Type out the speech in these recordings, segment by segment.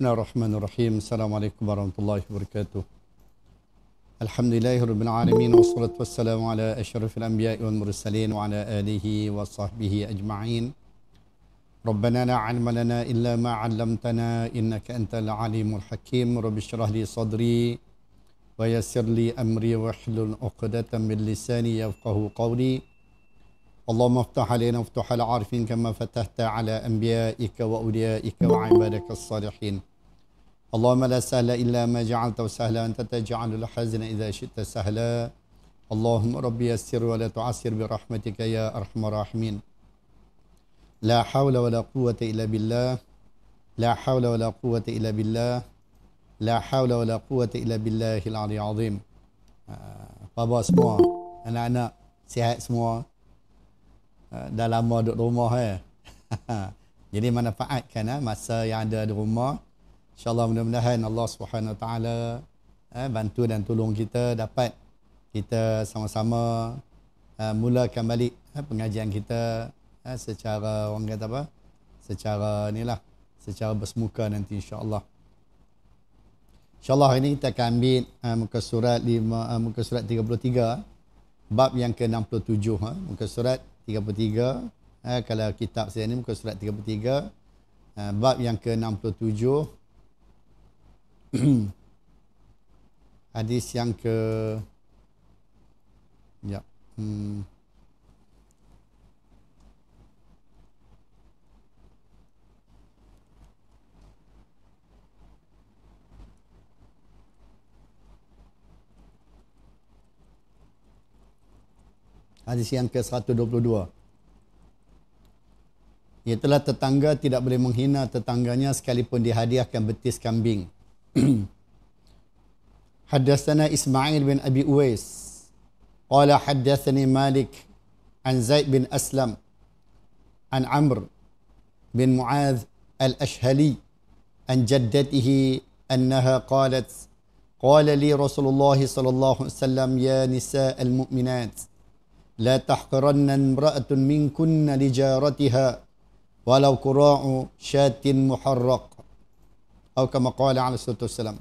Bismillahirrahmanirrahim. Assalamualaikum warahmatullahi wabarakatuh. Alhamdulillahirabbil alamin wassalatu wassalamu ala asyrafil anbiya'i wal mursalin wa ala alihi wa sahbihi ajma'in. Rabbana la 'ilma lana illa ma 'allamtana innaka antal alimul hakim. Rabbi shrah li sadri wa yassir li amri wahlul 'uqdatam min lisani yafqahu qawli. Allahumma aftah alaina waftuhal arifin kama fatahta ala anbiya'ika wa awliyaika wa ibadaka as-salihin. Allahumma la sahla illa ma ja'altahu sahla anta taj'alul hazna idza syi'ta sahla. Allahumma rabbi yassir wa la tu'assir bi rahmatika ya arhamar rahimin. La hawla wa la quwwata illa billah. La hawla wa la quwwata illa billah. La hawla wa la quwwata illa billahil aliyyil azim. Apa semua, anak-anak sihat semua? Dah lama duduk rumah Jadi manfaatkan masa yang ada di rumah. InsyaAllah mudah-mudahan Allah Subhanahu Wa Taala bantu dan tolong kita dapat kita sama-sama mulakan balik pengajian kita secara orang kata apa? Secara inilah, secara bersemuka nanti insya-Allah. InsyaAllah hari ini kita akan ambil muka surat 33 bab yang ke-67 muka surat 33 kalau kitab saya ni muka surat 33 bab yang ke-67 hadis yang ke hadis yang ke-122. Iaitulah tetangga tidak boleh menghina tetangganya sekalipun dihadiahkan betis kambing. Haddatsana Ismail bin Abi Uwais qala haddatsani Malik an Zaid bin Aslam an Amr bin Muadz al-Ashhali an jaddatihi annaha qalat qala li Rasulullah sallallahu alaihi wasallam ya nisa al-mu'minat la tahqiranna imra'atun minkunna li jaratiha walau qura'u syatin muharraq atau kama qala alaihi wasallam.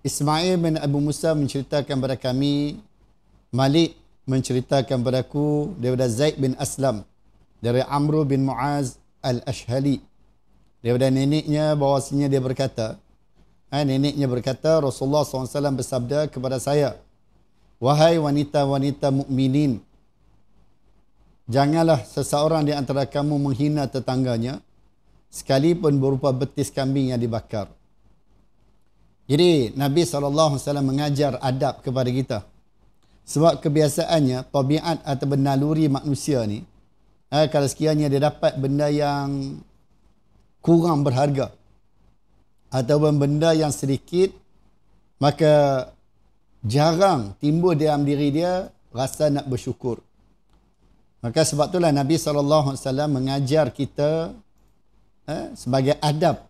Ismail bin Abu Musa menceritakan kepada kami, Malik menceritakan kepadaku daripada Zaid bin Aslam dari Amr bin Muaz al-Ashhali daripada neneknya bahawasanya dia berkata, neneknya berkata Rasulullah SAW bersabda kepada saya, wahai wanita-wanita mukminin, janganlah seseorang di antara kamu menghina tetangganya sekalipun berupa betis kambing yang dibakar. Jadi Nabi SAW mengajar adab kepada kita. Sebab kebiasaannya, tabiat atau naluri manusia ni, kalau sekiranya dia dapat benda yang kurang berharga ataupun benda yang sedikit, maka jarang timbul dalam diri dia rasa nak bersyukur. Maka sebab itulah Nabi SAW mengajar kita sebagai adab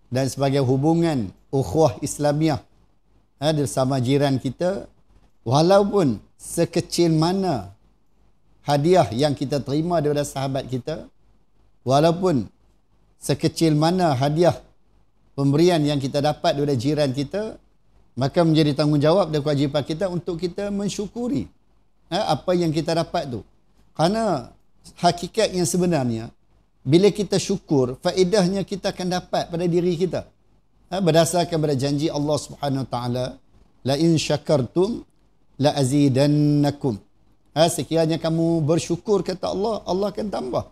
dan sebagai hubungan ukhuwah Islamiah bersama jiran kita, walaupun sekecil mana hadiah yang kita terima daripada sahabat kita, walaupun sekecil mana hadiah pemberian yang kita dapat daripada jiran kita, maka menjadi tanggungjawab dan kewajipan kita untuk kita mensyukuri apa yang kita dapat tu. Kerana hakikat yang sebenarnya, bila kita syukur, faedahnya kita akan dapat pada diri kita. Berdasarkan pada janji Allah Subhanahu Wa Taala, la in syakartum la azidannakum. Sekiranya kamu bersyukur kata Allah, Allah akan tambah.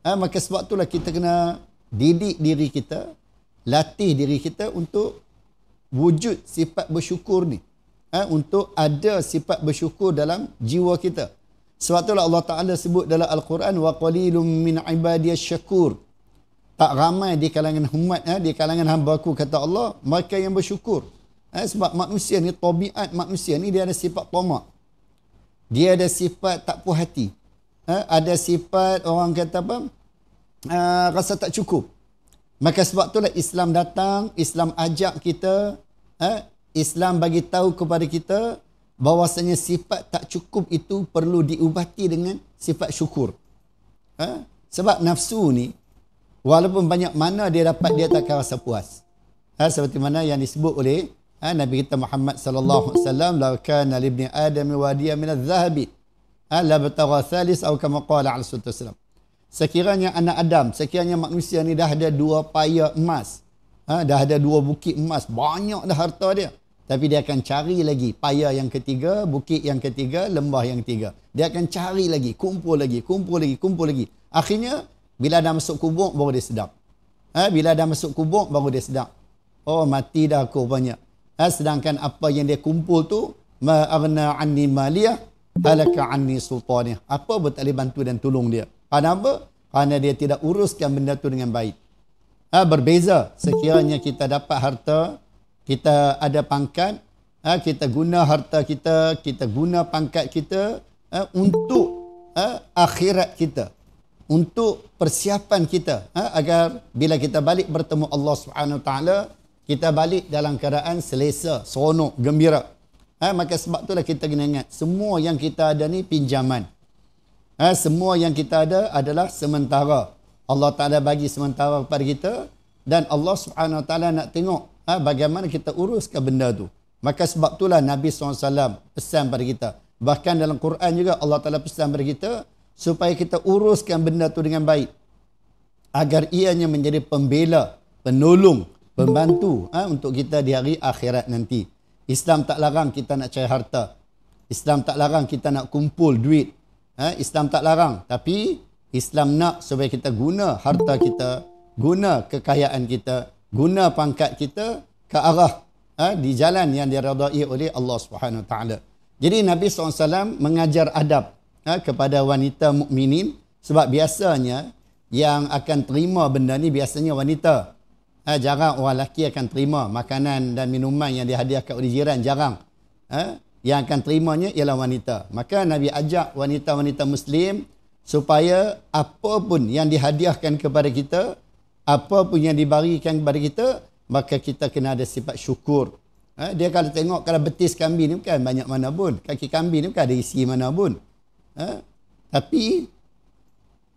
Maka sebab itulah kita kena didik diri kita, latih diri kita untuk wujud sifat bersyukur ni. Untuk ada sifat bersyukur dalam jiwa kita. Sebab itulah Allah Ta'ala sebut dalam Al-Quran, wa qalilum min ibadiyas syakur. Tak ramai di kalangan umat, di kalangan hamba-Ku kata Allah, mereka yang bersyukur. Sebab manusia ni, tabiat manusia ni dia ada sifat tamak. Dia ada sifat tak puas hati. Ada sifat orang kata apa? Rasa tak cukup. Maka sebab itulah Islam datang, Islam ajak kita, Islam bagi tahu kepada kita bahwasanya sifat tak cukup itu perlu diubati dengan sifat syukur. Sebab nafsu ni Walaupun banyak mana dia dapat, dia takkan rasa puas. Seperti mana yang disebut oleh Nabi kita Muhammad sallallahu alaihi wasallam, "La kana li ibni Adam wadiyan min adh-dhahabi, la batagha thalis atau kama qala alaihi wasallam." Sekiranya anak Adam, sekiranya manusia ni dah ada 2 paya emas, dah ada 2 bukit emas, banyak dah harta dia. Tapi dia akan cari lagi paya yang ketiga, bukit yang ketiga, lembah yang ketiga. Dia akan cari lagi, kumpul lagi, kumpul lagi, kumpul lagi. Akhirnya, bila dah masuk kubur, baru dia sedap. Bila dah masuk kubur, baru dia sedap. Oh, mati dah aku banyak. Sedangkan apa yang dia kumpul tu, ma aghna anni maliyah, halaka anni sultaniyah. Apa pun tak boleh bantu dan tolong dia. Kenapa? Kerana dia tidak uruskan benda tu dengan baik. Berbeza sekiranya kita dapat harta, kita ada pangkat, kita guna harta kita, kita guna pangkat kita untuk akhirat kita, untuk persiapan kita, agar bila kita balik bertemu Allah Subhanahu Wa Taala, kita balik dalam keadaan selesa, seronok, gembira. Maka sebab itulah kita kena ingat, semua yang kita ada ni pinjaman. Semua yang kita ada adalah sementara. Allah Ta'ala bagi sementara kepada kita, dan Allah Subhanahu Wa Taala nak tengok bagaimana kita uruskan benda tu. Maka sebab itulah Nabi SAW pesan pada kita. Bahkan dalam Quran juga Allah Ta'ala pesan pada kita supaya kita uruskan benda tu dengan baik, agar ianya menjadi pembela, penolong, pembantu untuk kita di hari akhirat nanti. Islam tak larang kita nak cari harta. Islam tak larang kita nak kumpul duit. Islam tak larang. Tapi Islam nak supaya kita guna harta kita, guna kekayaan kita, guna pangkat kita ke arah di jalan yang diredai oleh Allah Subhanahu Wa Taala. Jadi Nabi SAW mengajar adab kepada wanita mukminin, sebab biasanya yang akan terima benda ni biasanya wanita. Jarang orang lelaki akan terima makanan dan minuman yang dihadiahkan oleh jiran, jarang. Yang akan terimanya ialah wanita. Maka Nabi ajak wanita-wanita Muslim supaya apa pun yang dihadiahkan kepada kita, apa pun yang diberikan kepada kita, maka kita kena ada sifat syukur. Dia kalau tengok, kalau betis kambing ni bukan banyak mana pun, kaki kambing ni bukan ada isi mana pun. Tapi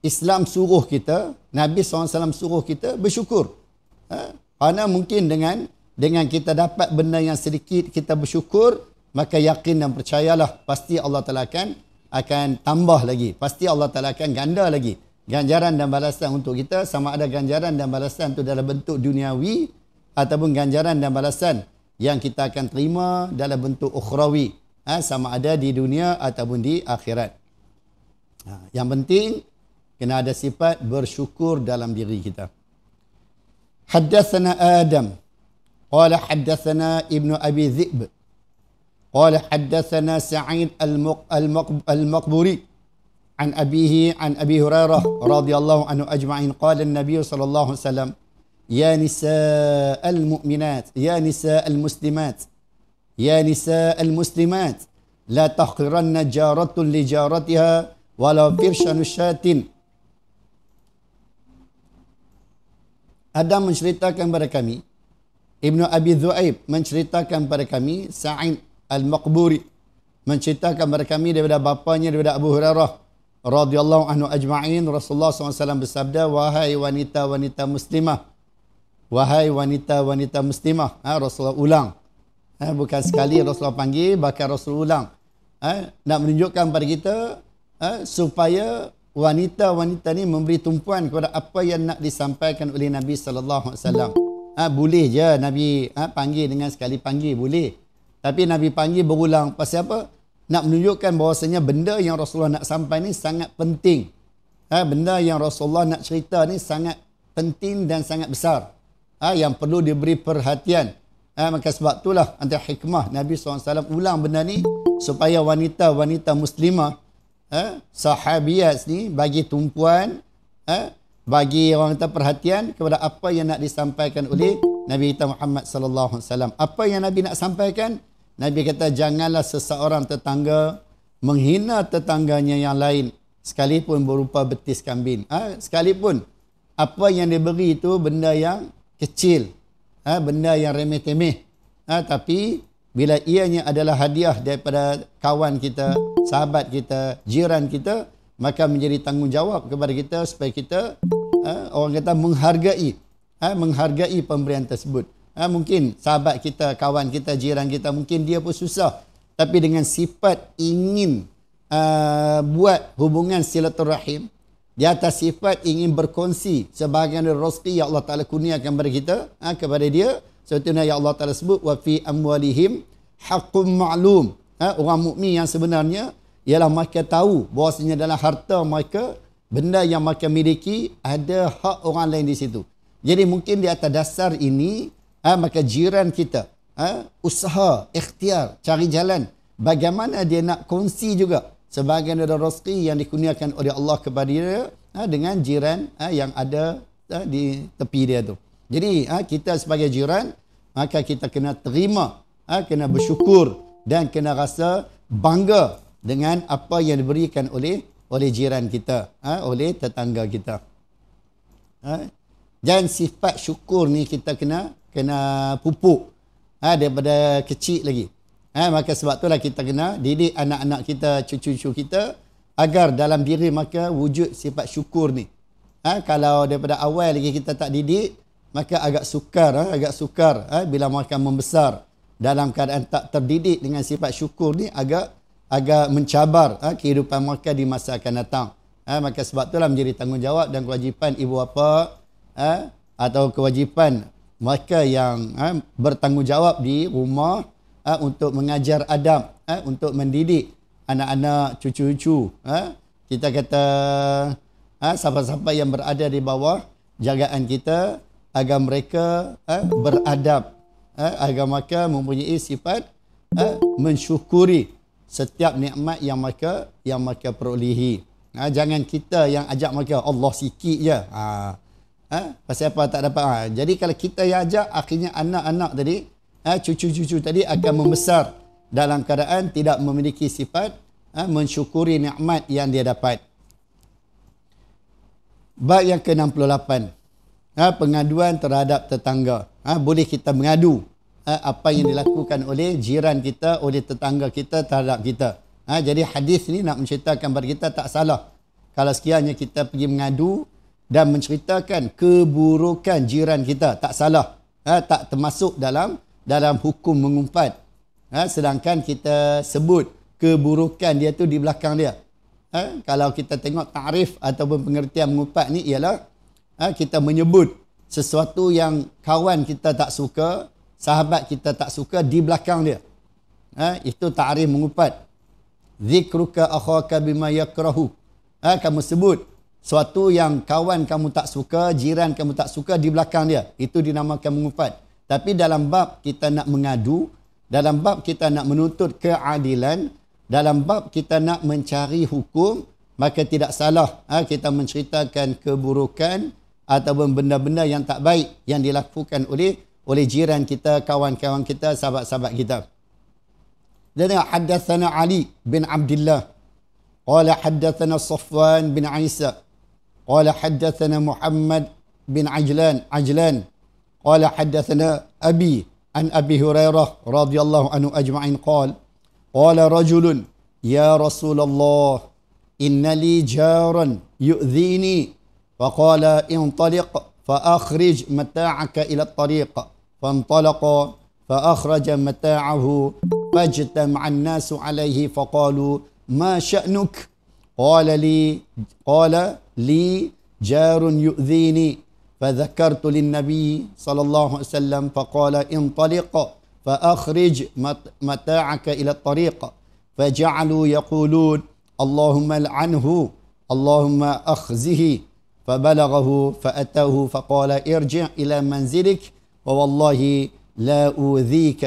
Islam suruh kita, Nabi SAW suruh kita bersyukur. Kerana mungkin dengan kita dapat benda yang sedikit, kita bersyukur, maka yakin dan percayalah pasti Allah Ta'ala akan tambah lagi. Pasti Allah Ta'ala akan ganda lagi ganjaran dan balasan untuk kita, sama ada ganjaran dan balasan itu dalam bentuk duniawi ataupun ganjaran dan balasan yang kita akan terima dalam bentuk ukhrawi, sama ada di dunia ataupun di akhirat. Yang penting kena ada sifat bersyukur dalam diri kita. Haddatsana Adam qala haddatsana Ibnu Abi Dhi'b qala haddatsana Sa'id al-Maqburi an abihi an Abi Hurairah radhiyallahu anhu ajma'in qala an-nabiy sallallahu alaihi wasallam ya nisa'al mu'minat ya nisa'al muslimat ya nisa'al muslimat la tahqiranna jaratun li jaratiha wala firshanu syatin. Adam menceritakan kepada kami, Ibnu Abi Dhu'aib menceritakan kepada kami, Sa'id al-Maqburi menceritakan kepada kami daripada bapanya, daripada Abu Hurairah radhiyallahu anhu ajma'in, Rasulullah SAW bersabda, wahai wanita-wanita muslimah, wahai wanita-wanita muslimah. Rasulullah ulang, bukan sekali Rasulullah panggil, bahkan Rasulullah ulang, nak menunjukkan kepada kita supaya wanita-wanita ni memberi tumpuan kepada apa yang nak disampaikan oleh Nabi sallallahu alaihi wasallam. Boleh je Nabi panggil dengan sekali panggil, boleh. Tapi Nabi panggil berulang. Pasal apa? Nak menunjukkan bahawasanya benda yang Rasulullah nak sampai ni sangat penting. Benda yang Rasulullah nak cerita ni sangat penting dan sangat besar. Yang perlu diberi perhatian. Maka sebab itulah antara hikmah Nabi SAW ulang benda ni supaya wanita-wanita muslimah, sahabiat ni bagi tumpuan, bagi orang kata perhatian kepada apa yang nak disampaikan oleh Nabi kita Muhammad sallallahu alaihi wasallam. Apa yang Nabi nak sampaikan? Nabi kata janganlah seseorang tetangga menghina tetangganya yang lain sekalipun berupa betis kambing. Sekalipun apa yang diberi itu benda yang kecil, benda yang remeh-temeh, tapi bila ianya adalah hadiah daripada kawan kita, sahabat kita, jiran kita, maka menjadi tanggungjawab kepada kita supaya kita orang kata menghargai pemberian tersebut. Mungkin sahabat kita, kawan kita, jiran kita, mungkin dia pun susah, tapi dengan sifat ingin buat hubungan silaturahim, di atas sifat ingin berkongsi sebahagian dari rezeki yang Allah Ta'ala kurniakan kepada kita, kepada dia, seperti yang Allah Ta'ala sebut, wa fi amwalihim haqqun ma'lum. Orang mukmin yang sebenarnya ialah mereka tahu bahawasanya dalam harta mereka, benda yang mereka miliki, ada hak orang lain di situ. Jadi mungkin di atas dasar ini, maka jiran kita usaha, ikhtiar, cari jalan bagaimana dia nak kongsi juga sebahagian dari rezeki yang dikurniakan oleh Allah kepada dia dengan jiran yang ada di tepi dia tu. Jadi kita sebagai jiran, maka kita kena terima, kena bersyukur dan kena rasa bangga dengan apa yang diberikan oleh jiran kita, oleh tetangga kita. Dan sifat syukur ni kita kena pupuk daripada kecil lagi. Maka sebab itulah kita kena didik anak-anak kita, cucu-cucu kita agar dalam diri mereka wujud sifat syukur ni. Kalau daripada awal lagi kita tak didik, maka agak sukar bila mereka membesar dalam keadaan tak terdidik dengan sifat syukur ni, agak mencabar kehidupan mereka di masa akan datang. Maka sebab itulah menjadi tanggungjawab dan kewajipan ibu bapa atau kewajipan mereka yang bertanggungjawab di rumah untuk mengajar adab, untuk mendidik anak-anak, cucu-cucu. Kita kata siapa-siapa yang berada di bawah jagaan kita, agar mereka beradab, agar mereka mempunyai sifat mensyukuri setiap nikmat yang mereka perolehi. Jangan kita yang ajak mereka, Allah sikit je. Pasal apa tak dapat. Jadi kalau kita yang ajak, akhirnya anak-anak tadi, cucu-cucu tadi akan membesar dalam keadaan tidak memiliki sifat mensyukuri nikmat yang dia dapat. Bab yang ke-68, pengaduan terhadap tetangga. Boleh kita mengadu apa yang dilakukan oleh jiran kita, oleh tetangga kita terhadap kita. Jadi hadis ni nak menceritakan kepada kita tak salah kalau sekiranya kita pergi mengadu dan menceritakan keburukan jiran kita, tak salah. Tak termasuk dalam hukum mengumpat. Sedangkan kita sebut keburukan dia tu di belakang dia. Kalau kita tengok ta'rif ataupun pengertian mengumpat ni ialah kita menyebut sesuatu yang kawan kita tak suka, sahabat kita tak suka di belakang dia. Itu ta'rif mengumpat. Zikruka akhaka bima yakrahu. Kamu sebut suatu yang kawan kamu tak suka, jiran kamu tak suka di belakang dia. Itu dinamakan mengumpat. Tapi dalam bab kita nak mengadu, dalam bab kita nak menuntut keadilan, dalam bab kita nak mencari hukum, maka tidak salah kita menceritakan keburukan ataupun benda-benda yang tak baik yang dilakukan oleh jiran kita, kawan-kawan kita, sahabat-sahabat kita. Dan haddatsana Ali bin Abdullah qala haddatsana Safwan bin Isa qala haddatsana Muhammad bin Ajlan qala haddatsana Abi an Abi Hurairah radhiyallahu anhu ajma'in qala rajulun ya Rasulullah inna li jaran yu'dhini faqala intaliq فأخرج متاعك إلى الطريق فانطلق فأخرج متاعه فاجتمع الناس عليه فقالوا ما شأنك قال لي جار يؤذيني فذكرت للنبي صلى الله عليه وسلم فقال انطلق فأخرج متاعك إلى الطريق فجعلوا يقولون اللهم لعنه اللهم أخزه فبلغه فأتاه فقال ارجع إلى منزلك ووالله لا أؤذيك.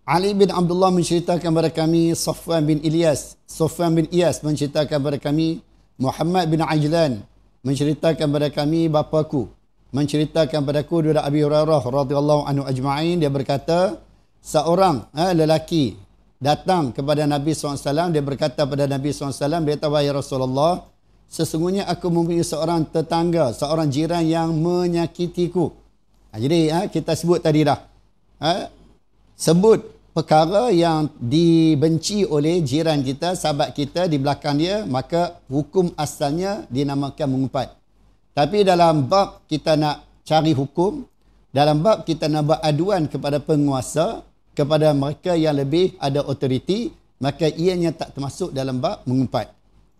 Ali bin Abdullah menceritakan kepada kami Safwan bin Iyas menceritakan kepada kami Muhammad bin Ajlan menceritakan kepada kami bapaku menceritakan kepadaku daripada Abi Hurairah radhiyallahu anhu ajma'in. Dia berkata seorang lelaki datang kepada Nabi SAW. Dia berkata kepada Nabi SAW, dia kata, wahai Rasulullah, sesungguhnya aku mempunyai seorang tetangga, seorang jiran yang menyakitiku. Jadi kita sebut tadi dah. Sebut perkara yang dibenci oleh jiran kita, sahabat kita di belakang dia, maka hukum asalnya dinamakan mengumpat. Tapi dalam bab kita nak cari hukum, dalam bab kita nak buat aduan kepada penguasa, kepada mereka yang lebih ada otoriti, maka ianya tak termasuk dalam bab mengumpat.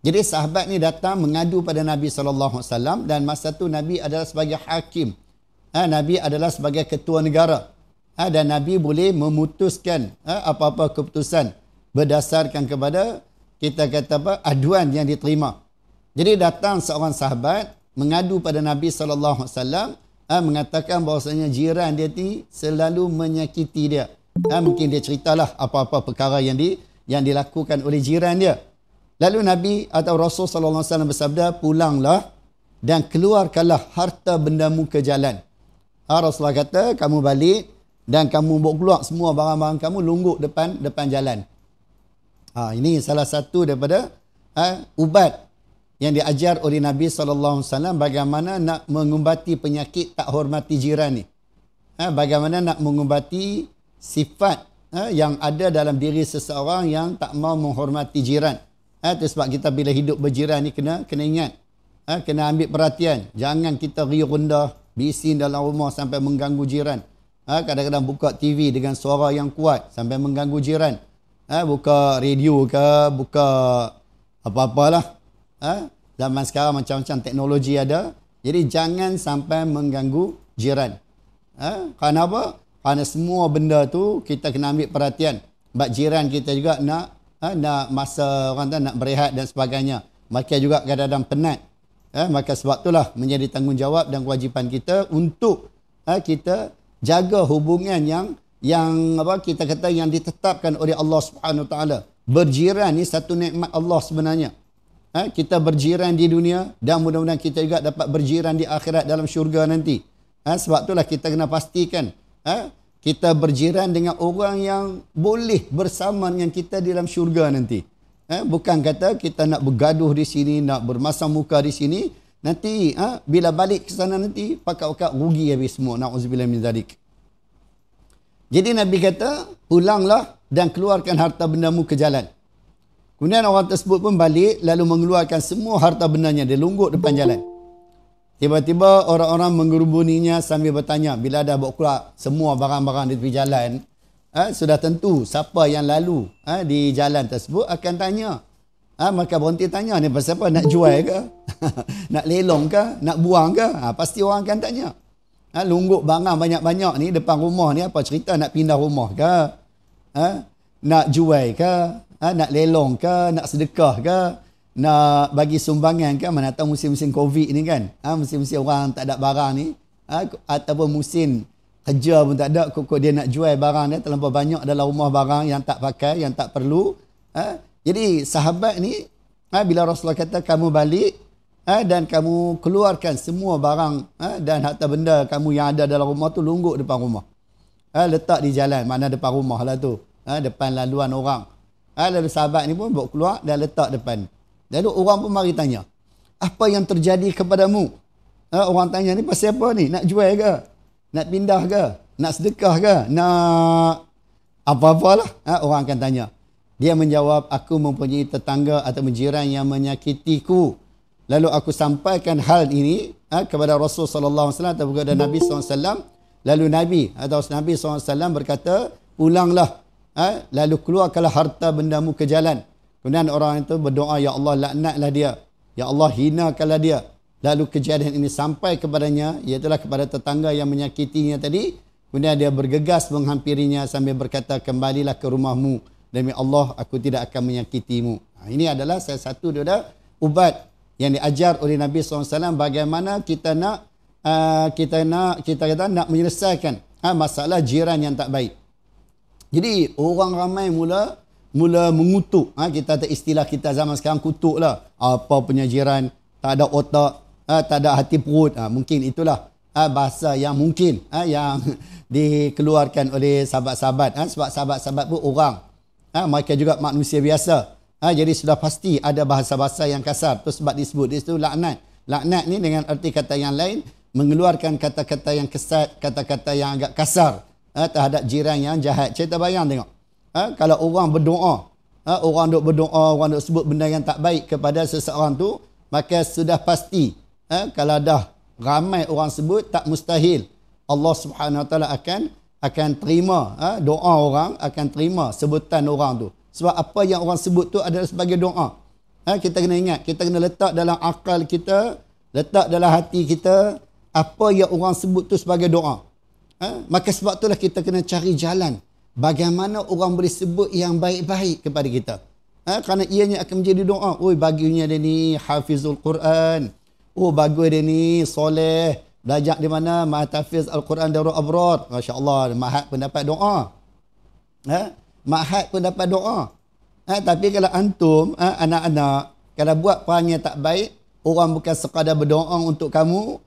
Jadi sahabat ni datang mengadu pada Nabi SAW, dan masa tu Nabi adalah sebagai hakim. Nabi adalah sebagai ketua negara. Dan Nabi boleh memutuskan apa-apa keputusan berdasarkan kepada, kita kata apa, aduan yang diterima. Jadi datang seorang sahabat mengadu pada Nabi SAW, mengatakan bahawasanya jiran dia ni selalu menyakiti dia. Mungkin dia ceritalah apa-apa perkara yang dilakukan oleh jiran dia. Lalu Nabi atau Rasul SAW bersabda, pulanglah dan keluarkanlah harta bendamu ke jalan. Rasulullah kata, kamu balik dan kamu bawa keluar semua barang-barang kamu, lungguk depan jalan. Ini salah satu daripada ubat yang diajar oleh Nabi SAW, bagaimana nak mengubati penyakit tak hormati jiran ni. Bagaimana nak mengubati sifat yang ada dalam diri seseorang yang tak mau menghormati jiran. Itu sebab kita bila hidup berjiran ni kena ingat. Kena ambil perhatian. Jangan kita riuh rendah, bising dalam rumah sampai mengganggu jiran. Kadang-kadang buka TV dengan suara yang kuat sampai mengganggu jiran. Buka radio ke, buka apa-apalah. Zaman sekarang macam-macam teknologi ada. Jadi jangan sampai mengganggu jiran. Kerana apa? Kerana semua benda tu kita kena ambil perhatian. Sebab jiran kita juga nak masa orang nak berehat dan sebagainya. Mereka juga kadang-kadang penat. Maka sebab itulah menjadi tanggungjawab dan kewajipan kita untuk kita jaga hubungan yang apa kita kata yang ditetapkan oleh Allah Subhanahu Taala. Berjiran ni satu nikmat Allah sebenarnya. Kita berjiran di dunia dan mudah-mudahan kita juga dapat berjiran di akhirat dalam syurga nanti. Sebab itulah kita kena pastikan kita berjiran dengan orang yang boleh bersama dengan kita di dalam syurga nanti. Bukan kata kita nak bergaduh di sini, nak bermasam muka di sini, nanti bila balik ke sana nanti pakat-pakat rugi habis semua. Na'udzubillah min zalik. Jadi Nabi kata, pulanglah dan keluarkan harta bendamu ke jalan. Kemudian orang tersebut pun balik lalu mengeluarkan semua harta bendanya, dia lungguk depan jalan. Tiba-tiba orang-orang menggerubuninya sambil bertanya, bila dah bawa keluar semua barang-barang di tepi jalan, sudah tentu siapa yang lalu di jalan tersebut akan tanya. Maka berhenti tanya, ni pasal apa? Nak jual ke? Nak lelong ke? Nak buang ke? Pasti orang akan tanya. Lungguk barang banyak-banyak ni depan rumah ni, apa cerita? Nak pindah rumah ke? Nak jual ke? Nak lelong ke? Nak sedekah ke? Nak bagi sumbangan kan, mana tahu musim-musim Covid ni kan, musim-musim orang tak ada barang ni, ataupun musim kerja pun tak ada, kok dia nak jual barang dia terlampau banyak dalam rumah, barang yang tak pakai, yang tak perlu. Jadi sahabat ni bila Rasulullah kata kamu balik dan kamu keluarkan semua barang dan harta benda kamu yang ada dalam rumah tu, lungguk depan rumah, letak di jalan, mana depan rumah lah tu, depan laluan orang. Lalu sahabat ni pun bawa keluar dan letak depan. Lalu orang pun mari tanya, apa yang terjadi kepadamu? Orang tanya ni pasal apa ni? Nak jual ke? Nak pindah ke? Nak sedekah ke? Nak apa-apalah. Orang akan tanya. Dia menjawab, aku mempunyai tetangga atau jiran yang menyakitiku. Lalu aku sampaikan hal ini kepada Rasul SAW atau kepada Nabi SAW. Lalu Nabi SAW berkata, pulanglah. Lalu keluarkanlah harta bendamu ke jalan. Kemudian orang itu berdoa, ya Allah laknatlah dia, ya Allah hinakanlah dia. Lalu kejadian ini sampai kepadanya, iaitulah kepada tetangga yang menyakitinya tadi. Kemudian dia bergegas menghampirinya sambil berkata, kembalilah ke rumahmu, demi Allah aku tidak akan menyakitimu. Ini adalah salah satu daripada ubat yang diajar oleh Nabi SAW, bagaimana kita nak menyelesaikan masalah jiran yang tak baik. Jadi orang ramai mula mengutuk. Kita ada istilah kita zaman sekarang, kutuk lah. Apa punya jiran, tak ada otak, tak ada hati perut. Mungkin itulah bahasa yang mungkin yang dikeluarkan oleh sahabat-sahabat. Sebab sahabat-sahabat pun orang. Mereka juga manusia biasa. Jadi sudah pasti ada bahasa-bahasa yang kasar. Itu sebab disebut di situ laknat. Laknat ni dengan arti kata yang lain, mengeluarkan kata-kata yang kesat, kata-kata yang agak kasar terhadap jiran yang jahat. Kita bayang tengok. Kalau orang berdoa, orang duk berdoa, orang duk sebut benda yang tak baik kepada seseorang tu, maka sudah pasti kalau dah ramai orang sebut, tak mustahil Allah Subhanahu Wa Taala akan terima doa orang, akan terima sebutan orang tu. Sebab apa yang orang sebut tu adalah sebagai doa. Kita kena ingat, kita kena letak dalam akal kita, letak dalam hati kita, apa yang orang sebut tu sebagai doa. Maka sebab itulah kita kena cari jalan bagaimana orang boleh sebut yang baik-baik kepada kita. Kerana ianya akan menjadi doa. Oi, baginya dia ni hafizul Quran. Oh, bagus dia ni soleh. Belajar di mana? Mahtafiz Al-Quran Darul Abrar. Masya Allah, Mahat pun dapat doa. Mahat pun dapat doa. Tapi kalau antum, anak-anak, kalau buat perangai tak baik, orang bukan sekadar berdoa untuk kamu,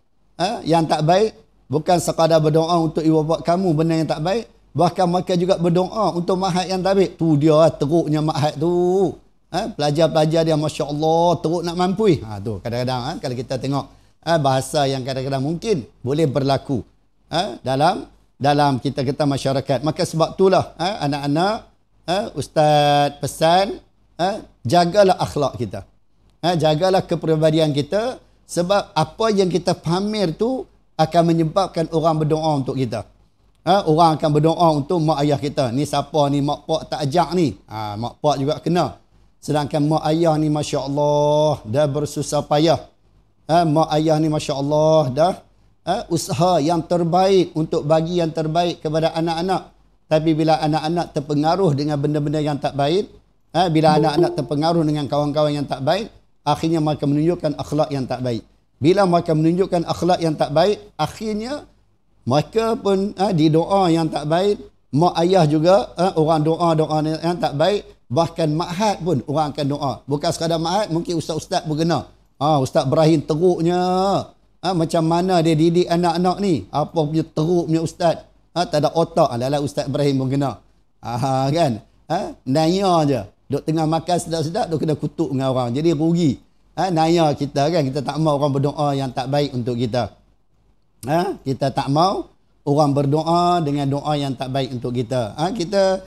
yang tak baik, bukan sekadar berdoa untuk ibu bapa kamu benda yang tak baik, bahkan mereka juga berdoa untuk mahat yang tak baik. Tu dia teruknya mahat tu. Pelajar-pelajar dia Masya Allah teruk nak mampui. Tu kadang-kadang kalau kita tengok bahasa yang kadang-kadang mungkin boleh berlaku dalam kita masyarakat. Maka sebab itulah anak-anak, ustaz pesan, jagalah akhlak kita. Jagalah kepribadian kita, sebab apa yang kita pamer tu akan menyebabkan orang berdoa untuk kita. Orang akan berdoa untuk mak ayah kita. Ni siapa ni, mak pak tak ajak ni. Mak pak juga kena. Sedangkan mak ayah ni Masya Allah dah bersusah payah. Mak ayah ni Masya Allah dah usaha yang terbaik untuk bagi yang terbaik kepada anak-anak. Tapi bila anak-anak terpengaruh dengan benda-benda yang tak baik, bila anak-anak terpengaruh dengan kawan-kawan yang tak baik, akhirnya mereka menunjukkan akhlak yang tak baik. Bila mereka menunjukkan akhlak yang tak baik, akhirnya mereka pun didoa yang tak baik. Mak ayah juga orang doa-doa yang tak baik. Bahkan mahat pun orang akan doa. Bukan sekadar mahat, mungkin ustaz-ustaz pun kena. Ustaz Ibrahim teruknya. Macam mana dia didik anak-anak ni? Apa punya teruknya ustaz? Tak ada otak. Alah Ustaz Ibrahim pun kena. Kan? Naya je. Duk tengah makan sedap-sedap, duk kena kutuk dengan orang. Jadi rugi. Naya kita kan. Kita tak mahu orang berdoa yang tak baik untuk kita. Kita tak mahu orang berdoa dengan doa yang tak baik untuk kita. Kita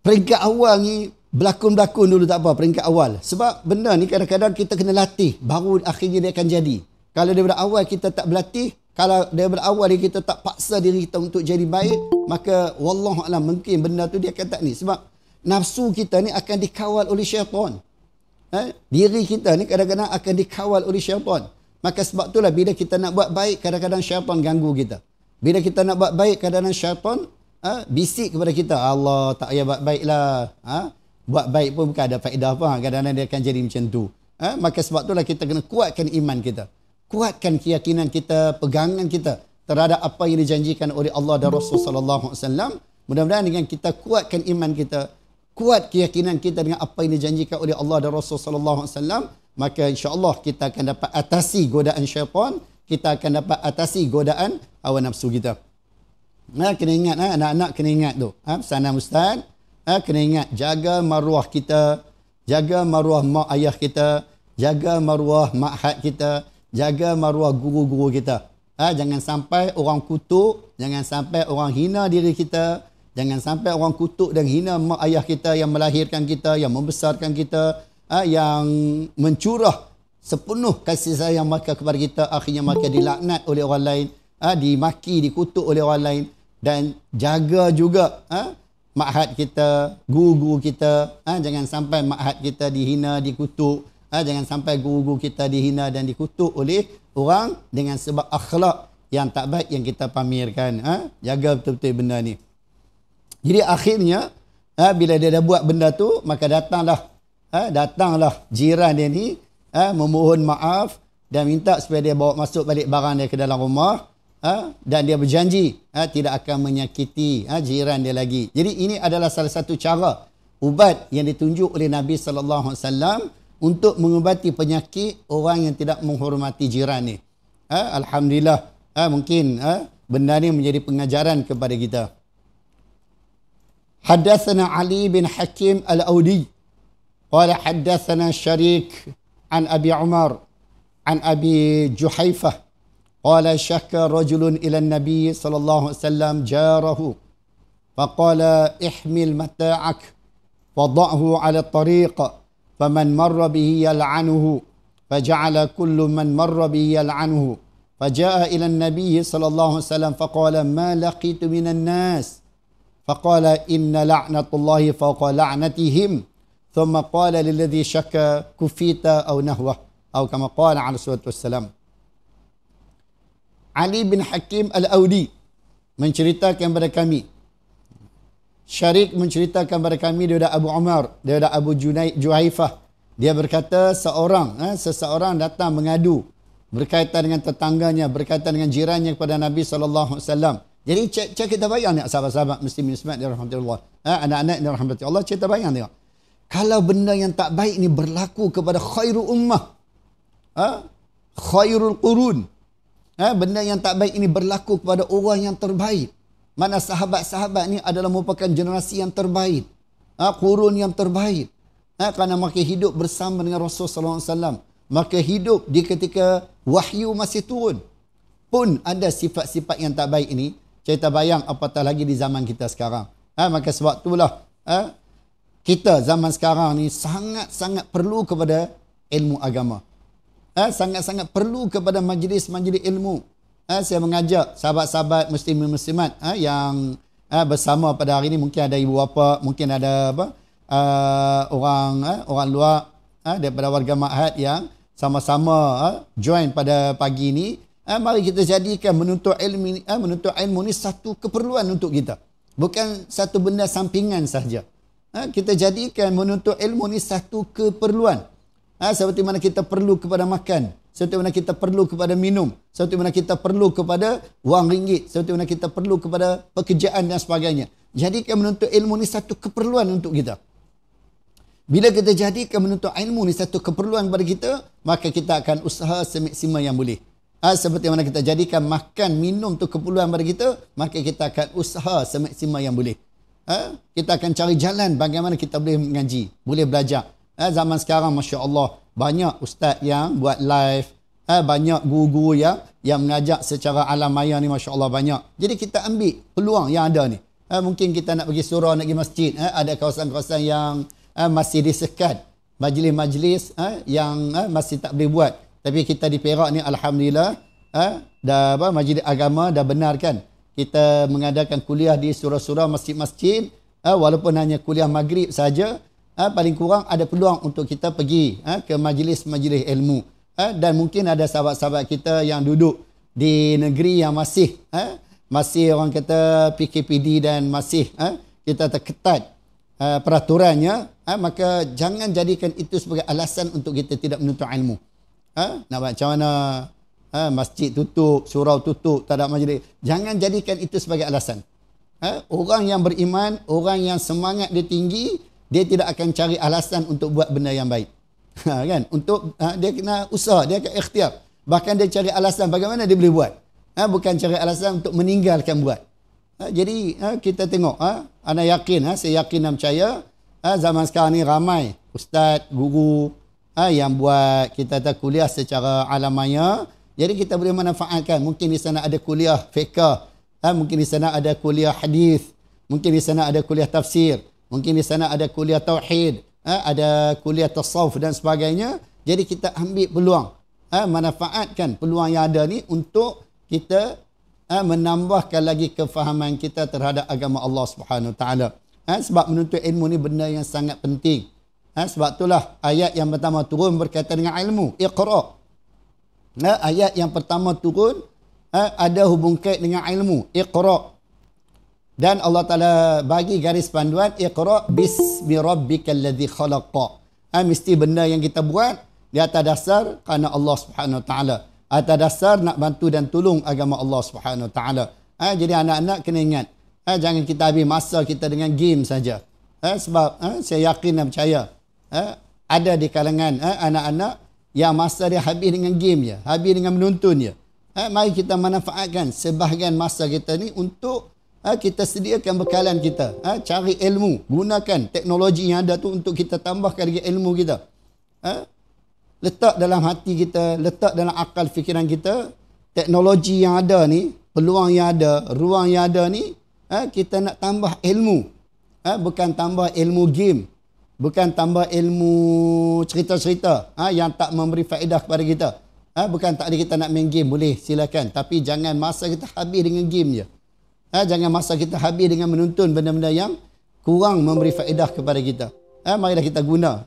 peringkat awal ni berlakon-berlakon dulu tak apa, peringkat awal. Sebab benda ni kadang-kadang kita kena latih, baru akhirnya dia akan jadi. Kalau daripada awal kita tak berlatih, kalau daripada awal kita tak paksa diri kita untuk jadi baik, maka wallahualam mungkin benda tu dia akan tak ni. Sebab nafsu kita ni akan dikawal oleh syaitan. Diri kita ni kadang-kadang akan dikawal oleh syaitan. Maka sebab itulah bila kita nak buat baik, kadang-kadang syaitan ganggu kita. Bila kita nak buat baik, kadang-kadang syaitan bisik kepada kita, Allah tak payah buat baiklah. Buat baik pun bukan ada faedah apa. Kadang-kadang dia akan jadi macam tu. Maka sebab itulah kita kena kuatkan iman kita. Kuatkan keyakinan kita, pegangan kita terhadap apa yang dijanjikan oleh Allah dan Rasul sallallahu alaihi wasallam. Mudah-mudahan dengan kita kuatkan iman kita, kuat keyakinan kita dengan apa yang dijanjikan oleh Allah dan Rasul sallallahu alaihi wasallam, maka insya-Allah kita akan dapat atasi godaan syaitan, kita akan dapat atasi godaan hawa nafsu kita. Kena ingat, anak-anak kena ingat tu. Pesanan ustaz, kena ingat, jaga maruah kita, jaga maruah mak ayah kita, jaga maruah mahat kita, jaga maruah guru-guru kita. Jangan sampai orang kutuk, jangan sampai orang hina diri kita, jangan sampai orang kutuk dan hina mak ayah kita yang melahirkan kita, yang membesarkan kita, yang mencurah sepenuh kasih sayang mereka kepada kita, akhirnya mereka dilaknat oleh orang lain, dimaki, dikutuk oleh orang lain. Dan jaga juga ma'had kita, guru-guru kita, jangan sampai ma'had kita dihina, dikutuk, jangan sampai guru-guru kita dihina dan dikutuk oleh orang dengan sebab akhlak yang tak baik yang kita pamerkan. Jaga betul-betul benda ni. Jadi akhirnya bila dia dah buat benda tu, maka datanglah jiran dia ni memohon maaf dan minta supaya dia bawa masuk balik barang dia ke dalam rumah, dan dia berjanji tidak akan menyakiti jiran dia lagi. Jadi ini adalah salah satu cara ubat yang ditunjuk oleh Nabi sallallahu alaihi wasallam untuk mengubati penyakit orang yang tidak menghormati jiran ni. Alhamdulillah, mungkin benda ni menjadi pengajaran kepada kita. Haddatsana Ali bin Hakim Al-Audi qala haddatsana Syarik an Abi Umar an Abi Juhaifah qala syakka rajulun ila an-nabi sallallahu alaihi wasallam jarahu faqala ihmil mata'ak wada'hu 'ala at-tariq faman marra bihi yal'anuhu faja'ala kullu man marra bihi yal'anuhu faja'a ila an-nabiy sallallahu alaihi wasallam faqala ma laqitu minan nas faqala inna la'natullahi fawqa la'natihim thumma qala lilladhi shakka kufita aw nahwa atau kama qala alaihi salatu wassalam. Ali bin Hakim Al-Audi menceritakan kepada kami, Syarik menceritakan kepada kami daripada Abu Umar, daripada Abu Juhaifah, dia berkata seseorang datang mengadu berkaitan dengan tetangganya, berkaitan dengan jirannya kepada Nabi SAW. Jadi cek kita bayang ni sahabat-sahabat muslimin dirahmati Allah, anak-anak yang dirahmati Allah, kita bayang tengok. Kalau benda yang tak baik ni berlaku kepada khairul ummah, khairul qurun, benda yang tak baik ini berlaku kepada orang yang terbaik. Mana sahabat-sahabat ni adalah merupakan generasi yang terbaik, qurun yang terbaik. Kerana mereka hidup bersama dengan Rasulullah SAW. Maka hidup di ketika wahyu masih turun. Pun ada sifat-sifat yang tak baik ini. Kita bayang apatah lagi di zaman kita sekarang. Maka sebab itulah kita zaman sekarang ni sangat-sangat perlu kepada ilmu agama. Sangat-sangat perlu kepada majlis-majlis ilmu. Saya mengajak sahabat-sahabat muslimin muslimat yang bersama pada hari ini, mungkin ada ibu bapa, mungkin ada orang luar daripada warga Ma'had yang sama-sama join pada pagi ini. Mari kita jadikan menuntut ilmu ni satu keperluan untuk kita, bukan satu benda sampingan sahaja. Kita jadikan menuntut ilmu ni satu keperluan. Seperti mana kita perlu kepada makan, seperti mana kita perlu kepada minum, seperti mana kita perlu kepada wang ringgit, seperti mana kita perlu kepada pekerjaan dan sebagainya. Jadikan menuntut ilmu ni satu keperluan untuk kita. Bila kita jadikan menuntut ilmu ni satu keperluan kepada kita, maka kita akan usaha semaksimal yang boleh. Seperti mana kita jadikan makan, minum tu keperluan kepada kita, maka kita akan usaha semaksimal yang boleh. Kita akan cari jalan bagaimana kita boleh mengaji, boleh belajar. Zaman sekarang Masya Allah, banyak ustaz yang buat live, banyak guru-guru yang mengajar secara alam maya ni, Masya Allah banyak. Jadi kita ambil peluang yang ada ni. Mungkin kita nak pergi surau, nak pergi masjid, ada kawasan-kawasan yang masih disekat, majlis-majlis yang masih tak boleh buat. Tapi kita di Perak ni Alhamdulillah, majlis agama dah benarkan kita mengadakan kuliah di surau-surau, masjid-masjid, walaupun hanya kuliah maghrib saja. Paling kurang ada peluang untuk kita pergi ke majlis-majlis ilmu. Dan mungkin ada sahabat-sahabat kita yang duduk di negeri yang masih orang kata PKPD dan masih kita terketat peraturannya, maka jangan jadikan itu sebagai alasan untuk kita tidak menuntut ilmu. Nak buat macam mana? Masjid tutup, surau tutup, tak ada majlis. Jangan jadikan itu sebagai alasan. Orang yang beriman, orang yang semangat dia tinggi, dia tidak akan cari alasan untuk buat benda yang baik. Kan? Dia kena usaha, dia akan ikhtiar. Bahkan dia cari alasan bagaimana dia boleh buat. Bukan cari alasan untuk meninggalkan buat. Jadi kita tengok, ana yakin, saya yakin dan percaya, zaman sekarang ni ramai ustaz, guru yang buat kita kuliah secara alam maya. Jadi kita boleh manfaatkan. Mungkin di sana ada kuliah fiqh, mungkin di sana ada kuliah hadis, mungkin di sana ada kuliah tafsir, mungkin di sana ada kuliah tauhid, ada kuliah tasawuf dan sebagainya. Jadi kita ambil peluang, manfaatkan peluang yang ada ni untuk kita menambahkan lagi kefahaman kita terhadap agama Allah Subhanahu Wa Taala. Sebab menuntut ilmu ni benda yang sangat penting. Sebab itulah ayat yang pertama turun berkaitan dengan ilmu, Iqra. Ayat yang pertama turun ada hubung kait dengan ilmu, Iqra. Dan Allah Ta'ala bagi garis panduan, Iqra bismi rabbikal ladzi khalaqa. Mesti benda yang kita buat di atas dasar kerana Allah Subhanahu Wa Taala. Atas dasar nak bantu dan tolong agama Allah Subhanahu Wa Taala. Jadi anak-anak kena ingat, jangan kita habis masa kita dengan game saja. Sebab saya yakin dan percaya ada di kalangan anak-anak yang masa dia habis dengan game je, habis dengan menonton je. Mari kita manfaatkan sebahagian masa kita ni untuk kita sediakan bekalan kita, cari ilmu, gunakan teknologi yang ada tu untuk kita tambahkan lagi ilmu kita. Letak dalam hati kita, letak dalam akal fikiran kita, teknologi yang ada ni, peluang yang ada, ruang yang ada ni, kita nak tambah ilmu. Bukan tambah ilmu game. Bukan tambah ilmu cerita-cerita yang tak memberi faedah kepada kita. Bukan tak ada kita nak main game, boleh silakan. Tapi jangan masa kita habis dengan game je. Jangan masa kita habis dengan menonton benda-benda yang kurang memberi faedah kepada kita. Marilah kita guna.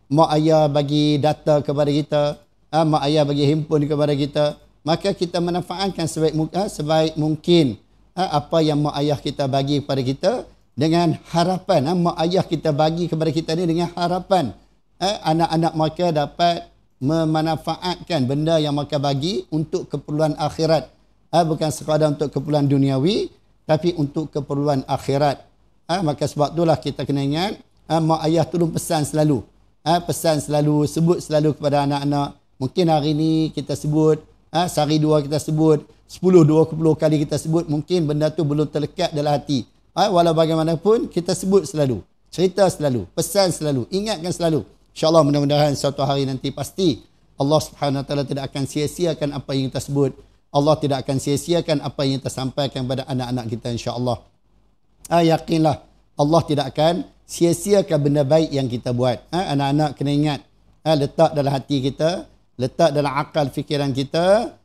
Mak ayah bagi data kepada kita. Mak ayah bagi handphone kepada kita. Maka kita manfaatkan sebaik mungkin apa yang mak ayah kita bagi kepada kita, dengan harapan mak ayah kita bagi kepada kita ni dengan harapan anak-anak mereka dapat memanfaatkan benda yang mereka bagi untuk keperluan akhirat. Bukan sekadar untuk keperluan duniawi, tapi untuk keperluan akhirat. Maka sebab itulah kita kena ingat, mak ayah tolong pesan selalu. Pesan selalu, sebut selalu kepada anak-anak. Mungkin hari ni kita sebut, sehari dua kita sebut, 10-20 kali kita sebut, mungkin benda tu belum terlekat dalam hati. Walau bagaimanapun, kita sebut selalu. Cerita selalu, pesan selalu, ingatkan selalu. InsyaAllah mudah-mudahan suatu hari nanti pasti Allah Subhanahu Wa Taala tidak akan sia-siakan apa yang kita sebut. Allah tidak akan sia-siakan apa yang kita sampaikan kepada anak-anak kita, insya-Allah. Yakinlah Allah tidak akan sia-siakan benda baik yang kita buat. Anak-anak kena ingat, letak dalam hati kita, letak dalam akal fikiran kita,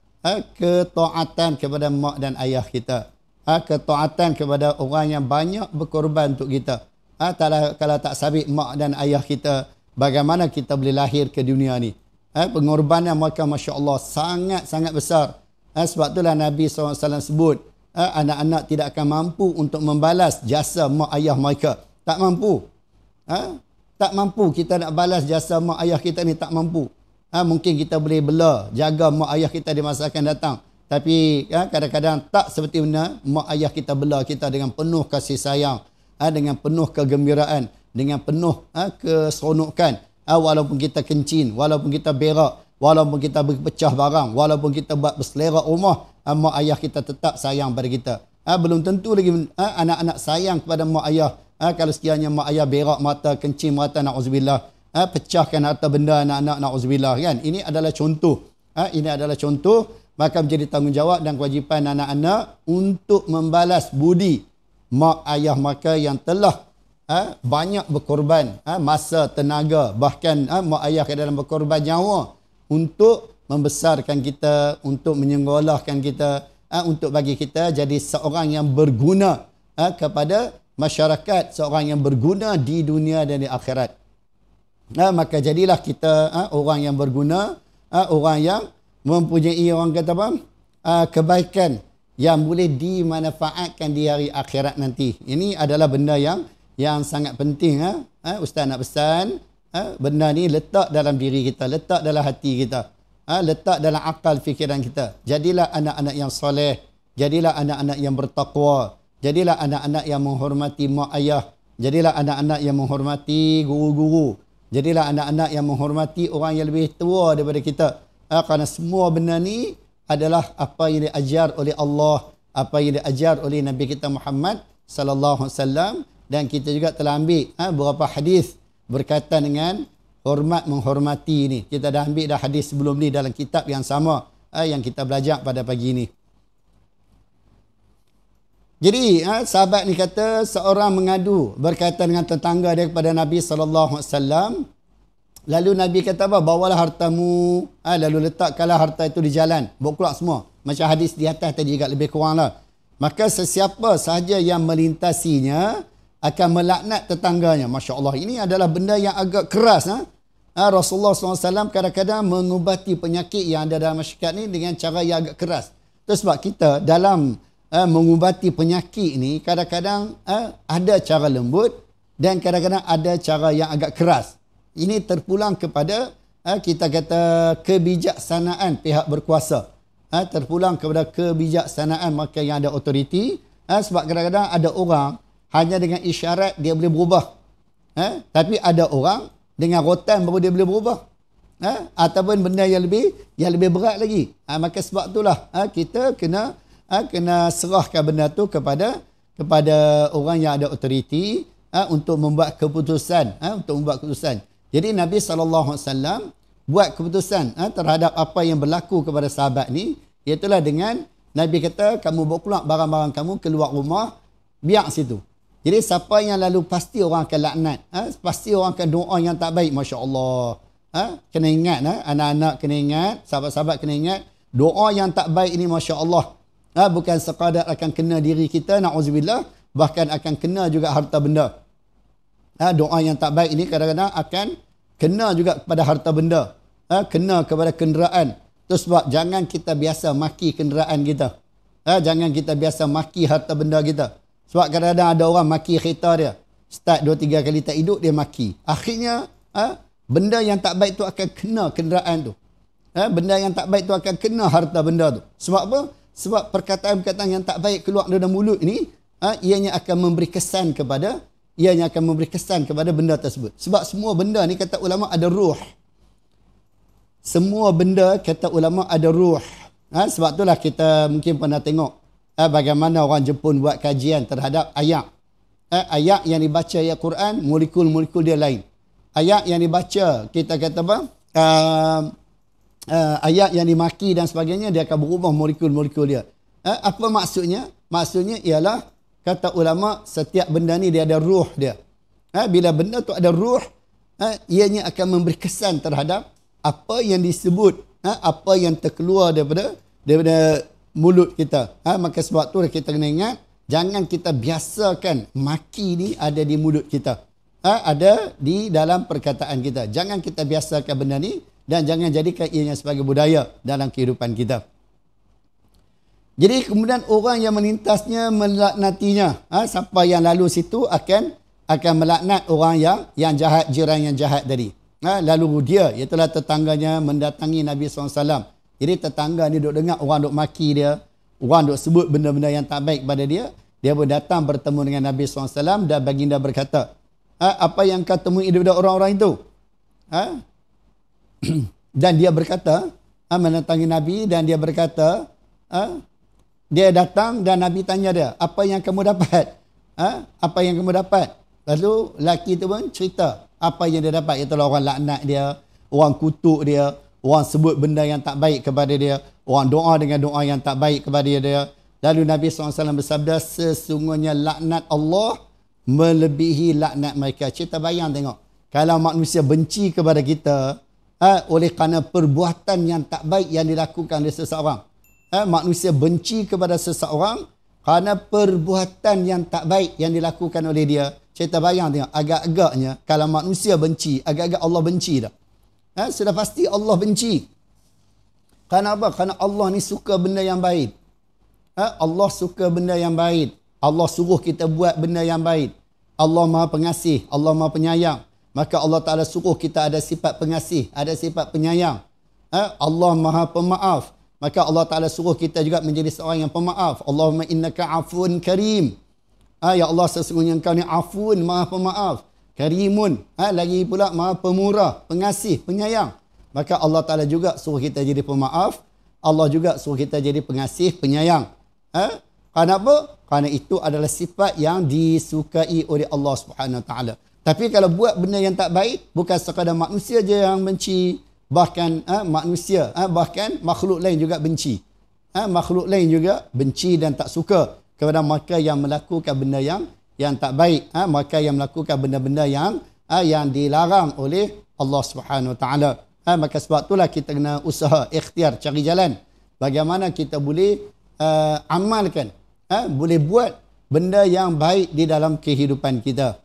ketaatan kepada mak dan ayah kita. Ketaatan kepada orang yang banyak berkorban untuk kita. Kalau tak sabit mak dan ayah kita, bagaimana kita boleh lahir ke dunia ni? Pengorbanan mereka, Masya Allah, sangat-sangat besar. Sebab itulah Nabi SAW sebut, anak-anak tidak akan mampu untuk membalas jasa mak ayah mereka. Tak mampu. Tak mampu kita nak balas jasa mak ayah kita ni, tak mampu. Mungkin kita boleh bela, jaga mak ayah kita di masa akan datang. Tapi kadang-kadang tak seperti mana mak ayah kita bela kita dengan penuh kasih sayang, dengan penuh kegembiraan, dengan penuh keseronokan. Walaupun kita kencing, walaupun kita berak, walaupun kita berpecah barang, walaupun kita buat berselerak rumah, mak ayah kita tetap sayang pada kita. Belum tentu lagi anak-anak sayang kepada mak ayah. Kalau sekiranya mak ayah berak mata, kencing mata, na'udzubillah, pecahkan harta benda anak-anak, na'udzubillah, kan? Ini adalah contoh. Ini adalah contoh. Maka menjadi tanggungjawab dan kewajipan anak-anak untuk membalas budi mak ayah mereka yang telah banyak berkorban masa, tenaga, bahkan mak ayah dalam berkorban nyawa untuk membesarkan kita, untuk menyengolahkan kita, untuk bagi kita jadi seorang yang berguna kepada masyarakat, seorang yang berguna di dunia dan di akhirat. Maka jadilah kita orang yang berguna, orang yang mempunyai, orang kata apa, kebaikan yang boleh dimanfaatkan di hari akhirat nanti. Ini adalah benda yang sangat penting. Ustaz nak pesan, benda ni letak dalam diri kita, letak dalam hati kita, letak dalam akal fikiran kita. Jadilah anak-anak yang soleh, jadilah anak-anak yang bertakwa, jadilah anak-anak yang menghormati mak ayah, jadilah anak-anak yang menghormati guru-guru, jadilah anak-anak yang menghormati orang yang lebih tua daripada kita. Kerana semua benda ni adalah apa yang diajar oleh Allah, apa yang diajar oleh Nabi kita Muhammad sallallahu alaihi wasallam, dan kita juga telah ambil beberapa hadis berkaitan dengan hormat menghormati ni. Kita dah ambil dah hadis sebelum ni dalam kitab yang sama yang kita belajar pada pagi ni. Jadi sahabat ni kata seorang mengadu berkaitan dengan tetangga dia kepada Nabi sallallahu alaihi wasallam. Lalu Nabi kata apa? Bawalah hartamu, lalu letakkanlah harta itu di jalan. Bawa keluar semua. Macam hadis di atas tadi juga, lebih kurang lah. Maka sesiapa sahaja yang melintasinya akan melaknat tetangganya. Masya Allah, ini adalah benda yang agak keras. Rasulullah SAW kadang-kadang mengubati penyakit yang ada dalam masyarakat ni dengan cara yang agak keras. Itu sebab kita dalam mengubati penyakit ni kadang-kadang ada cara lembut dan kadang-kadang ada cara yang agak keras. Ini terpulang kepada kita kata kebijaksanaan pihak berkuasa. Terpulang kepada kebijaksanaan mereka yang ada otoriti. Sebab kadang-kadang ada orang hanya dengan isyarat dia boleh berubah. Tapi ada orang dengan rotan baru dia boleh berubah. Ataupun benda yang lebih berat lagi. Maka sebab itulah kita kena serahkan benda tu kepada orang yang ada otoriti untuk membuat keputusan. Jadi Nabi SAW buat keputusan terhadap apa yang berlaku kepada sahabat ni, iaitulah dengan Nabi kata, kamu bawa keluar barang-barang kamu keluar rumah, Biar situ. Jadi siapa yang lalu pasti orang akan laknat. Pasti orang akan doa yang tak baik. Masya Allah. Kena ingat. Anak-anak kena ingat. Sahabat-sahabat kena ingat. Doa yang tak baik ini Masya Allah. Bukan sekadar akan kena diri kita. Na'udzubillah. Bahkan akan kena juga harta benda. Doa yang tak baik ini kadang-kadang akan kena juga kepada harta benda. Kena kepada kenderaan. Itu sebab jangan kita biasa maki kenderaan kita. Jangan kita biasa maki harta benda kita. Sebab kadang-kadang ada orang maki kereta dia. Start 2-3 kali tak hidup, dia maki. Akhirnya, benda yang tak baik tu akan kena kenderaan tu. Benda yang tak baik tu akan kena harta benda tu. Sebab apa? Sebab perkataan-perkataan yang tak baik keluar dari mulut ni, ianya akan memberi kesan kepada benda tersebut. Sebab semua benda ni kata ulama ada ruh. Semua benda kata ulama ada ruh. Sebab itulah kita mungkin pernah tengok bagaimana orang Jepun buat kajian terhadap ayat. Ayat yang dibaca ayat Quran, molekul-molekul dia lain. Ayat yang dibaca, kita kata apa? Ayat yang dimaki dan sebagainya, dia akan berubah molekul-molekul dia. Apa maksudnya? Maksudnya ialah, kata ulama, setiap benda ni dia ada ruh dia. Bila benda tu ada ruh, ianya akan memberi kesan terhadap apa yang disebut, apa yang terkeluar daripada mulut kita. Maka sebab tu kita kena ingat, jangan kita biasakan maki ni ada di mulut kita. Ada di dalam perkataan kita. Jangan kita biasakan benda ni dan jangan jadikan ianya sebagai budaya dalam kehidupan kita. Jadi kemudian orang yang melintasnya melaknatinya. Siapa yang lalu situ akan melaknat orang yang jahat, jiran yang jahat tadi. Lalu dia, itulah tetangganya mendatangi Nabi SAW. Jadi tetangga ni duk dengar orang duk maki dia, orang duk sebut benda-benda yang tak baik pada dia. Dia pun datang bertemu dengan Nabi SAW dan baginda berkata, apa yang kau temui daripada orang-orang itu? Dan dia berkata, mendatangi Nabi dan dia berkata, dia datang dan Nabi tanya dia, apa yang kamu dapat? Apa yang kamu dapat? Lalu lelaki itu pun cerita apa yang dia dapat. Itulah orang laknat dia, orang kutuk dia, orang sebut benda yang tak baik kepada dia, orang doa dengan doa yang tak baik kepada dia. Lalu Nabi SAW bersabda, sesungguhnya laknat Allah melebihi laknat mereka. Kita bayang tengok, kalau manusia benci kepada kita oleh kerana perbuatan yang tak baik yang dilakukan oleh seseorang. Manusia benci kepada seseorang kerana perbuatan yang tak baik yang dilakukan oleh dia. Kita bayang tengok, agak-agaknya kalau manusia benci, agak-agak Allah benci dah. Sudah pasti Allah benci. Kerana apa? Kerana Allah ni suka benda yang baik. Allah suka benda yang baik. Allah suruh kita buat benda yang baik. Allah Maha Pengasih, Allah Maha Penyayang. Maka Allah Ta'ala suruh kita ada sifat pengasih, ada sifat penyayang. Allah Maha Pemaaf. Maka Allah Ta'ala suruh kita juga menjadi seorang yang pemaaf. Allahumma innaka afun karim. Ya Allah, sesungguhnya engkau ni afun, Maha Pemaaf. Karimun, lagi pula Maha Pemurah, Pengasih, Penyayang. Maka Allah Ta'ala juga suruh kita jadi pemaaf. Allah juga suruh kita jadi pengasih, penyayang. Kerana apa? Kerana itu adalah sifat yang disukai oleh Allah Subhanahu Wa Ta'ala. Tapi kalau buat benda yang tak baik, bukan sekadar manusia je yang benci, bahkan manusia, bahkan makhluk lain juga benci. Makhluk lain juga benci dan tak suka kepada mereka yang melakukan benda yang tak baik. Mereka yang melakukan benda-benda yang dilarang oleh Allah Subhanahu Wa Ta'ala. Maka sebab itulah kita kena usaha, ikhtiar, cari jalan. Bagaimana kita boleh amalkan, boleh buat benda yang baik di dalam kehidupan kita.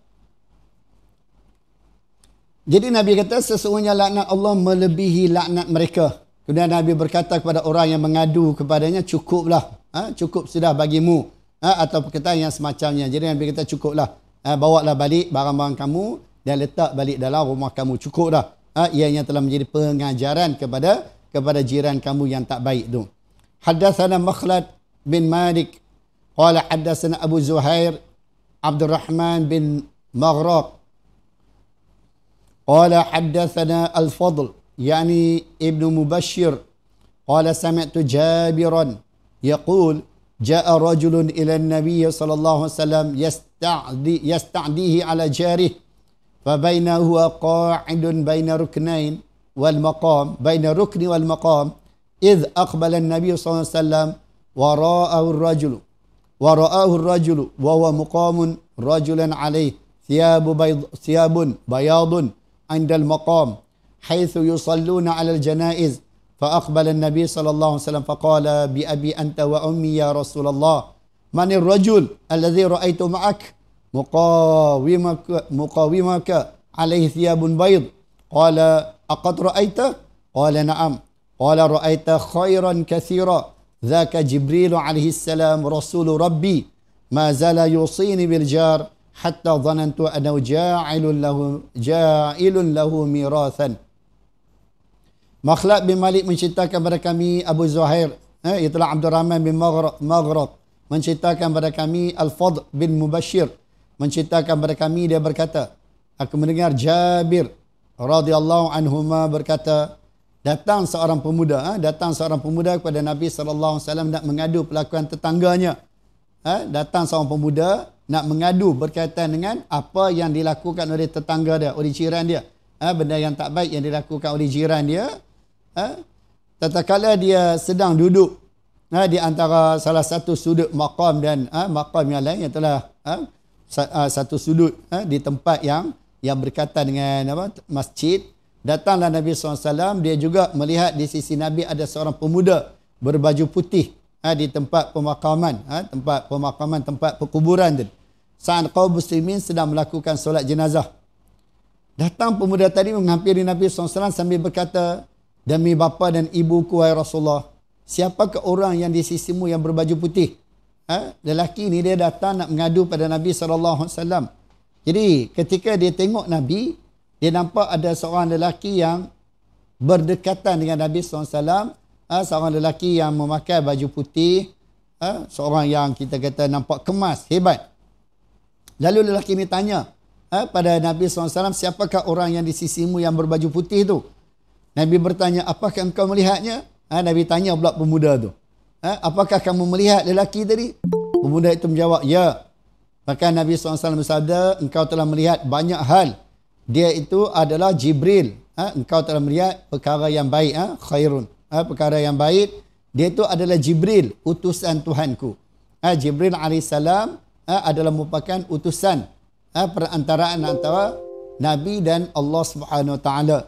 Jadi Nabi kata, sesungguhnya laknat Allah melebihi laknat mereka. Kemudian Nabi berkata kepada orang yang mengadu kepadanya, cukuplah. Cukup sudah bagimu. Atau perkataan yang semacamnya. Jadi Nabi kata, cukuplah. Bawalah balik barang-barang kamu dan letak balik dalam rumah kamu. Cukuplah. Ianya telah menjadi pengajaran kepada jiran kamu yang tak baik tu. Haddatsana Makhlad bin Malik. Qala haddatsana Abu Zuhair Abdurrahman bin Maghraq. قال حدثنا الفضل يعني ابن مبشر قال سمعت جابرا يقول جاء رجل إلى النبي صلى الله عليه وسلم يستعديه على جاره فبينه هو قاعد بين ركنين والمقام بين الركن والمقام إذ أقبل النبي صلى الله عليه وسلم وراءه الرجل wa ra'ahu ar-rajulu wa huwa muqamun rajulan alayhi thiyabun bayadun 'inda al-maqam haythu yusalluna 'ala al-janaiz fa aqbala an-nabi sallallahu alaihi wasallam faqala bi abi anta wa ummi ya Rasulullah man ar-rajul alladhi ra'aytu ma'ak muqawimaka alayhi thiyabun bayd qala aqad ra'aita qala na'am qala ra'aita khairan katsira ذاك جبريل عليه السلام رسول ربي ما زال يوصيني بالجار حتى ظننت أنه جاعل له ميراثا. Makhlad bin Malik menceritakan kepada kami Abu Zuhair, itulah Abdul Rahman bin Maghraq menceritakan kepada kami Al-Fadl bin Mubashir menceritakan kepada kami, dia berkata, aku mendengar Jabir radhiyallahu anhuma berkata, datang seorang pemuda kepada Nabi sallallahu alaihi wasallam nak mengadu pelakuan tetangganya. Datang seorang pemuda nak mengadu berkaitan dengan apa yang dilakukan oleh tetangga dia, oleh jiran dia. Benda yang tak baik yang dilakukan oleh jiran dia. Tatkala dia sedang duduk di antara salah satu sudut maqam dan maqam yang lain, ialah satu sudut di tempat yang berkaitan dengan masjid. Datanglah Nabi SAW, dia juga melihat di sisi Nabi ada seorang pemuda berbaju putih di tempat pemakaman, tempat perkuburan. Saat kaum muslimin sedang melakukan solat jenazah. Datang pemuda tadi menghampiri Nabi SAW sambil berkata, demi bapa dan ibuku wahai Rasulullah, siapakah orang yang di sisimu yang berbaju putih? Lelaki ni dia datang nak mengadu pada Nabi SAW. Jadi ketika dia tengok Nabi, dia nampak ada seorang lelaki yang berdekatan dengan Nabi SAW, seorang lelaki yang memakai baju putih, seorang yang kita kata nampak kemas, hebat. Lalu lelaki ini tanya pada Nabi SAW, siapakah orang yang di sisimu yang berbaju putih tu? Nabi bertanya, apakah engkau melihatnya? Nabi tanya pula pemuda tu, apakah kamu melihat lelaki tadi? Pemuda itu menjawab, ya. Maka Nabi SAW bersabda, engkau telah melihat banyak hal. Dia itu adalah Jibril. Engkau telah melihat perkara yang baik, khairun. Perkara yang baik. Dia itu adalah Jibril, utusan Tuhanku. Jibril AS adalah merupakan utusan perantaraan antara Nabi dan Allah Subhanahu Wa Taala.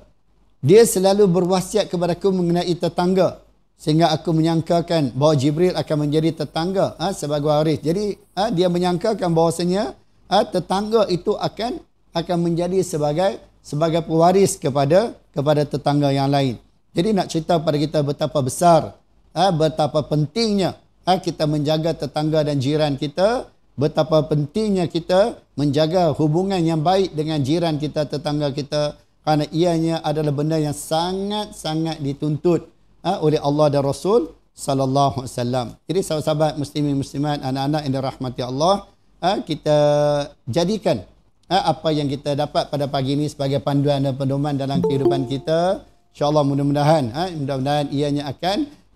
Dia selalu berwasiat kepadaku mengenai tetangga, sehingga aku menyangkakan bahawa Jibril akan menjadi tetangga sebagai waris. Jadi dia menyangkakan bahawasanya tetangga itu akan menjadi sebagai pewaris kepada tetangga yang lain. Jadi nak cerita pada kita betapa besar, betapa pentingnya kita menjaga tetangga dan jiran kita, betapa pentingnya kita menjaga hubungan yang baik dengan jiran kita, tetangga kita, kerana ianya adalah benda yang sangat-sangat dituntut oleh Allah dan Rasul sallallahu alaihi wasallam. Jadi sahabat-sahabat muslimin muslimat, anak-anak yang dirahmati Allah, kita jadikan apa yang kita dapat pada pagi ini sebagai panduan dan pedoman dalam kehidupan kita. InsyaAllah mudah-mudahan ianya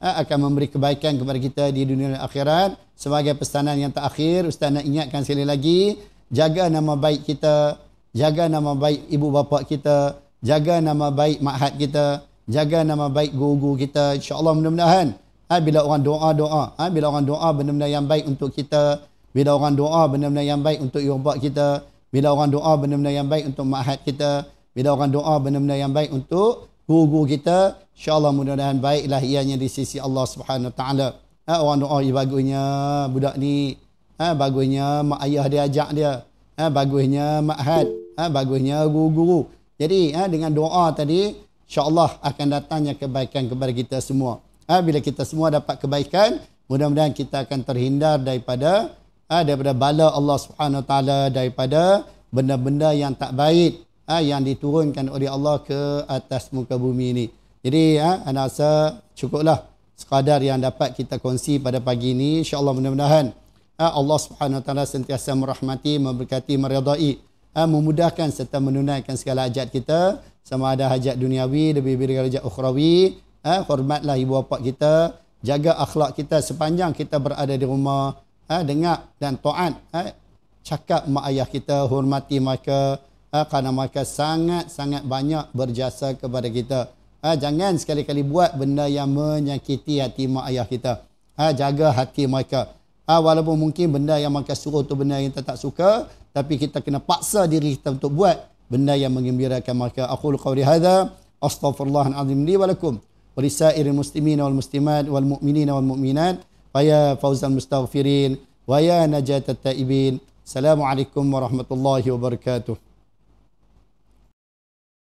akan memberi kebaikan kepada kita di dunia dan akhirat. Sebagai pesanan yang terakhir, Ustaz nak ingatkan sekali lagi, jaga nama baik kita, jaga nama baik ibu bapa kita, jaga nama baik mahat kita, jaga nama baik guru-guru kita. InsyaAllah mudah-mudahan bila orang doa, bila orang doa benda-benda yang baik untuk kita, bila orang doa benda-benda yang baik untuk ibu bapa kita, bila orang doa benda-benda yang baik untuk mahat kita, bila orang doa benda-benda yang baik untuk guru-guru kita, insya-Allah mudah-mudahan baiklah ianya di sisi Allah Subhanahu Wa Taala. Orang doa bagusnya budak ni, bagusnya mak ayah dia ajak dia, bagusnya mahat, bagusnya guru-guru. Jadi dengan doa tadi, insya-Allah akan datangnya kebaikan kepada kita semua. Bila kita semua dapat kebaikan, mudah-mudahan kita akan terhindar daripada bala Allah Subhanahu Wa Taala, daripada benda-benda yang tak baik yang diturunkan oleh Allah ke atas muka bumi ini. Jadi anda rasa cukuplah sekadar yang dapat kita kongsi pada pagi ini. InsyaAllah mudah-mudahan Allah Subhanahu Wa Taala sentiasa merahmati, memberkati, meridai, memudahkan serta menunaikan segala hajat kita, sama ada hajat duniawi, lebih-lebih hajat ukhrawi. Hormatlah ibu bapa kita, jaga akhlak kita sepanjang kita berada di rumah. Dengar dan taat cakap mak ayah kita, hormati mereka, kerana mereka sangat-sangat banyak berjasa kepada kita. Jangan sekali-kali buat benda yang menyakiti hati mak ayah kita. Jaga hati mereka. Walaupun mungkin benda yang makan suruh tu benda yang kita tak suka, tapi kita kena paksa diri kita untuk buat benda yang menggembirakan. Maka aqulu qawli hadza astaghfirullahal azim li wa lakum wa lisairil muslimin wal muslimat wal mu'minin wal mu'minat wa ya fawzal mustaghfirin wa ya najatat taibin. Assalamualaikum warahmatullahi wabarakatuh.